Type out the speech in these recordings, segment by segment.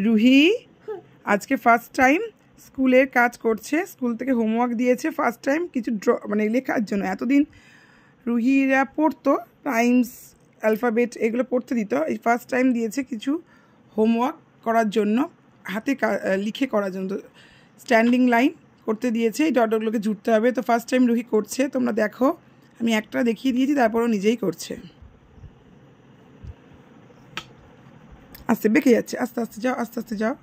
রুহি আজকে first time স্কুলের কাজ করছে, স্কুল থেকে হোমওয়ার্ক দিয়েছে ফার্স্ট টাইম কিছু মানে লেখার জন্য। এতদিন রুহিরা পড়তো টাইমস, অ্যালফাবেট এগুলো পড়তে দিত, এই ফার্স্ট টাইম দিয়েছে কিছু হোমওয়ার্ক করার জন্য, হাতে লিখে করার জন্য। স্ট্যান্ডিং লাইন করতে দিয়েছে, এই ডটগুলোকে জুড়তে হবে। তো ফার্স্ট টাইম রুহি করছে, তোমরা দেখো। আমি একটা দেখিয়ে দিয়েছি, তারপরও নিজেই করছে। আস্তে বেঁকে যাচ্ছে, আস্তে আস্তে যাও, আস্তে আস্তে যাও।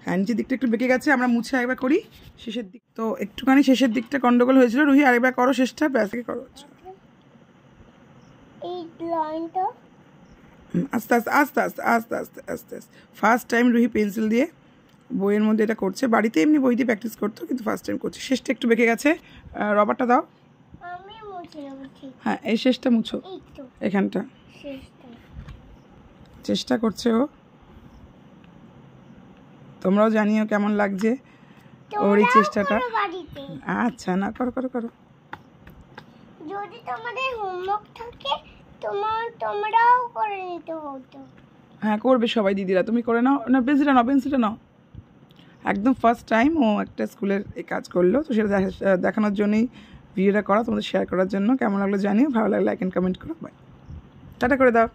হ্যাঁ, নিচের দিকটা একটু বেঁকে গেছে, আমরা মুছে একবার করি শেষের দিক। তো একটুখানি শেষের দিকটা গন্ডগোল হয়েছিল। রুহি আরেকবার করো শেষটা, ব্যাসকে করো। আস্তে আস্তে আস্তে আস্তে আস্তে আস্তে আস্তে আস্তে। ফার্স্ট টাইম রুহি পেন্সিল দিয়ে বইয়ের মধ্যে এটা করছে। বাড়িতে এমনি বই দিয়ে প্র্যাকটিস করতো, কিন্তু ফার্স্ট টাইম করছে। শেষটা একটু বেঁকে গেছে, রবারটা দাও। হ্যাঁ, এই শেষটা মুছো, এখানটা চেষ্টা করছে ও। তোমরাও জানিও কেমন লাগছে ওর এই চেষ্টাটা। আচ্ছা, না করো করো করো। যদি তোমাদের হোমওয়ার্ক থাকে তোমরাও করে নিতে হতো। হ্যাঁ, করবে সবাই দিদিরা। তুমি করে নাও না, পেন্সিলটা নাও, পেন্সিলটা নাও। একদম ফার্স্ট টাইম ও একটা স্কুলের এই কাজ করলো, তো সেটা দেখানোর জন্যই ভিডিওটা করা, তোমাদের শেয়ার করার জন্য। কেমন লাগলো জানিও, ভালো লাগলে লাইক অ্যান্ড কমেন্ট করো। বাই, টাটা করে দাও।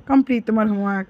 কমপ্লিট তোমার হোমওয়ার্ক।